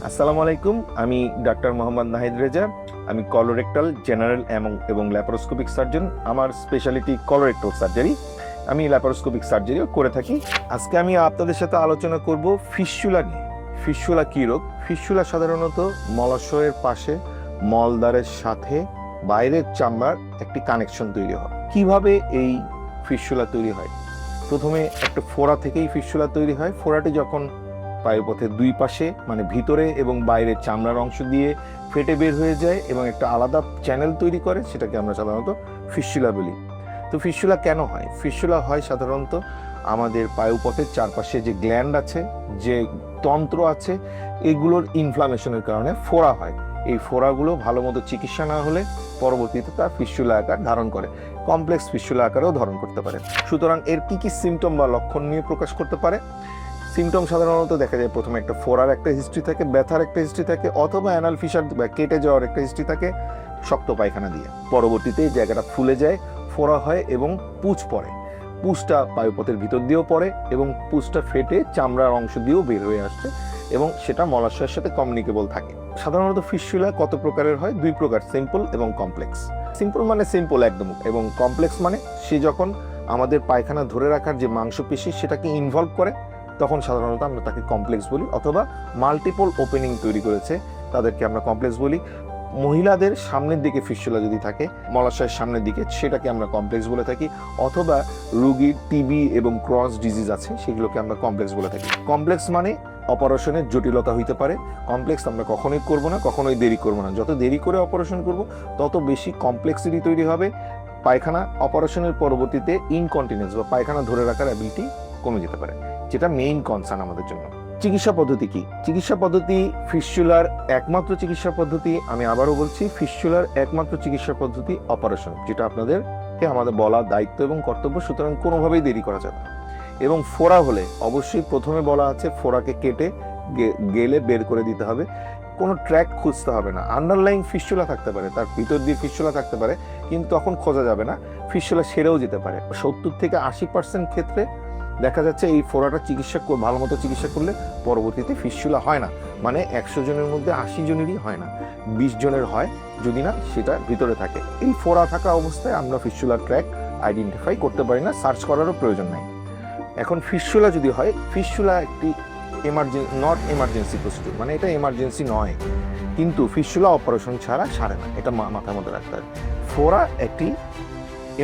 আসসালামু আলাইকুম। আমি ডাক্তার মোহাম্মদ নাহিদ রেজা। আমি কলোরেক্টাল জেনারেল এবং ল্যাপারোস্কোপিক সার্জন। আমার স্পেশালিটি কলোরেক্টাল সার্জারি। আমি ল্যাপারোস্কোপিক সার্জারিও করে থাকি। আজকে আমি আপনাদের সাথে আলোচনা করব ফিস্চুলা নিয়ে। ফিস্চুলা কী রোগ? ফিস্চুলা সাধারণত মলাশয়ের পাশে মলদ্বারের সাথে বাইরের চামড়ার একটি কানেকশন তৈরি হয়। কিভাবে এই ফিস্চুলা তৈরি হয়? প্রথমে একটা ফোড়া থেকেই ফিস্চুলা তৈরি হয়। ফোড়াটি যখন পায়ুপথের দুই পাশে মানে ভিতরে এবং বাইরের চামড়ার অংশ দিয়ে ফেটে বের হয়ে যায় এবং একটা আলাদা চ্যানেল তৈরি করে, সেটাকে আমরা সাধারণত ফিস্চুলা বলি। তো ফিস্চুলা কেন হয়? ফিস্চুলা হয় সাধারণত আমাদের পায়ুপথের চারপাশে যে গ্ল্যান্ড আছে, যে তন্ত্র আছে, এগুলোর ইনফ্লামেশনের কারণে ফোড়া হয়। এই ফোড়াগুলো ভালো মতো চিকিৎসা না হলে পরবর্তীতে তার ফিস্চুলা আকার ধারণ করে, কমপ্লেক্স ফিস্চুলা আকারেও ধারণ করতে পারে। সুতরাং এর কি কি সিমটম বা লক্ষণ নিয়ে প্রকাশ করতে পারে? সিমটম সাধারণত দেখা যায় প্রথমে একটা ফোড়ার একটা হিস্ট্রি থাকে, ব্যথার একটা হিস্ট্রি থাকে, অথবা অ্যানাল ফিশার বা কেটে যাওয়ার একটা হিস্ট্রি থাকে শক্ত পায়খানা দিয়ে। পরবর্তীতে এই জায়গাটা ফুলে যায়, ফোড়া হয় এবং পুঁজ পড়ে। পুঁজটা পায়ুপথের ভিতর দিয়েও পড়ে এবং পুঁজটা ফেটে চামড়ার অংশ দিয়েও বের হয়ে আসছে এবং সেটা মলাশয়ের সাথে কমিউনিকেবল থাকে। সাধারণত ফিস্চুলা কত প্রকারের হয়? দুই প্রকার, সিম্পল এবং কমপ্লেক্স। সিম্পল মানে সিম্পল একদম, এবং কমপ্লেক্স মানে সে যখন আমাদের পায়খানা ধরে রাখার যে মাংসপেশি সেটাকে ইনভলভ করে, তখন সাধারণত আমরা তাকে কমপ্লেক্স বলি, অথবা মাল্টিপল ওপেনিং তৈরি করেছে তাদেরকে আমরা কমপ্লেক্স বলি। মহিলাদের সামনের দিকে ফিস্চুলা যদি থাকে, মলাশয়ের সামনের দিকে, সেটাকে আমরা কমপ্লেক্স বলে থাকি, অথবা রোগীর টিবি এবং ক্রস ডিজিজ আছে, সেগুলোকে আমরা কমপ্লেক্স বলে থাকি। কমপ্লেক্স মানে অপারেশনের জটিলতা হইতে পারে। কমপ্লেক্স আমরা কখনোই করব না, কখনোই দেরি করব না। যত দেরি করে অপারেশন করব তত বেশি কমপ্লেক্সিটি তৈরি হবে। পায়খানা অপারেশনের পরবর্তীতে ইনকন্টিনেন্স বা পায়খানা ধরে রাখার অ্যাবিলিটি কমে যেতে পারে, যেটা মেইন কনসার্ন আমাদের জন্য। চিকিৎসা পদ্ধতি কি? চিকিৎসা পদ্ধতি ফিস্চুলার একমাত্র চিকিৎসা পদ্ধতি, আমি আবারও বলছি, ফিস্চুলার একমাত্র চিকিৎসা পদ্ধতি অপারেশন, যেটা আপনাদেরকে আমাদের বলা দায়িত্ব এবং কর্তব্য। সুতরাং কোনোভাবেই দেরি করা যাবে না। এবং ফোড়া হলে অবশ্যই প্রথমে বলা আছে ফোড়াকে কেটে গেলে বের করে দিতে হবে। কোনো ট্র্যাক খুঁজতে হবে না। আন্ডারলাইং ফিস্চুলা থাকতে পারে, তার ভিতর দিয়ে ফিস্চুলা থাকতে পারে, কিন্তু তখন খোঁজা যাবে না, ফিস্চুলা সেরেও যেতে পারে। 70 থেকে 80% ক্ষেত্রে দেখা যাচ্ছে এই ফোড়াটা ভালো মতো চিকিৎসা করলে পরবর্তীতে ফিস্চুলা হয় না। মানে 100 জনের মধ্যে 80 জনেরই হয় না, 20 জনের হয়, যদি না সেটা ভিতরে থাকে। এই ফোড়া থাকা অবস্থায় আমরা ফিস্চুলার ট্র্যাক আইডেন্টিফাই করতে পারি না, সার্চ করারও প্রয়োজন নাই। এখন ফিস্চুলা যদি হয়, ফিস্চুলা একটি নট এমার্জেন্সি প্রসিডিউর, মানে এটা এমার্জেন্সি নয়, কিন্তু ফিস্চুলা অপারেশন ছাড়া সারে না, এটা মাথার মধ্যে রাখতে হবে। ফোড়া একটি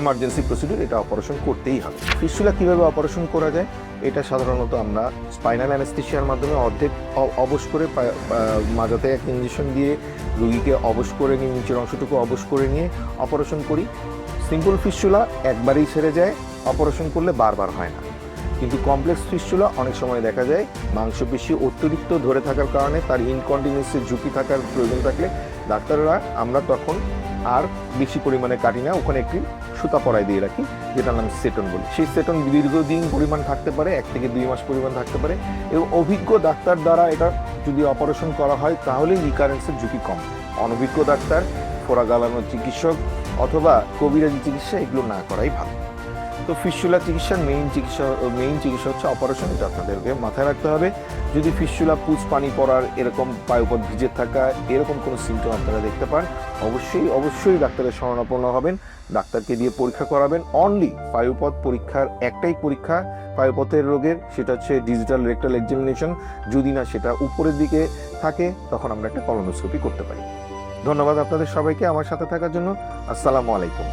এমার্জেন্সি প্রসিডিউর, এটা অপারেশন করতেই হবে। ফিস্চুলা কিভাবে অপারেশন করা যায়? এটা সাধারণত আমরা স্পাইনাল অ্যানেস্থেসিয়ার মাধ্যমে অর্ধেক অবশ করে মাজাতে এক ইঞ্জেকশন দিয়ে রোগীকে অবশ করে নিয়ে, নিচের অংশটুকু অবশ করে নিয়ে অপারেশন করি। সিম্পল ফিস্চুলা একবারেই ছেড়ে যায়, অপারেশন করলে বারবার হয় না। কিন্তু কমপ্লেক্স ফিস্চুলা অনেক সময় দেখা যায় মাংসপেশি অতিরিক্ত ধরে থাকার কারণে তার ইনকন্টিনেন্সের ঝুঁকি থাকার প্রয়োজন থাকলে ডাক্তাররা আমরা তখন আর বেশি পরিমাণে কাটি না, ওখানে একটি সুতা পরায় দিয়ে রাখি, যেটার নাম সেটন বলি। সেই সেটন দীর্ঘদিন পরিমাণ থাকতে পারে, 1 থেকে 2 মাস পরিমাণ থাকতে পারে, এবং অভিজ্ঞ ডাক্তার দ্বারা এটা যদি অপারেশন করা হয় তাহলে রিকারেন্সের ঝুঁকি কম। অনভিজ্ঞ ডাক্তার, ফোড়া গালানোর চিকিৎসক অথবা কবিরাজি চিকিৎসা এগুলো না করাই ভালো। তো ফিস্চুলা চিকিৎসার মেইন চিকিৎসা হচ্ছে অপারেশন, এটা আপনাদেরকে মাথায় রাখতে হবে। যদি ফিস্চুলা পুঁজ পানি পড়ার, এরকম পায়ুপথ ভিজে থাকা, এরকম কোনো সিমটম আপনারা দেখতে পান, অবশ্যই ডাক্তারের শরণাপন্ন হবেন, ডাক্তারকে দিয়ে পরীক্ষা করাবেন। অনলি পায়ুপথ পরীক্ষার একটাই পরীক্ষা পায়ুপথের রোগের, সেটা হচ্ছে ডিজিটাল রেকটাল এক্সামিনেশন। যদি না সেটা উপরের দিকে থাকে, তখন আমরা একটা কলোনোস্কোপি করতে পারি। ধন্যবাদ আপনাদের সবাইকে আমার সাথে থাকার জন্য। আসসালামু আলাইকুম।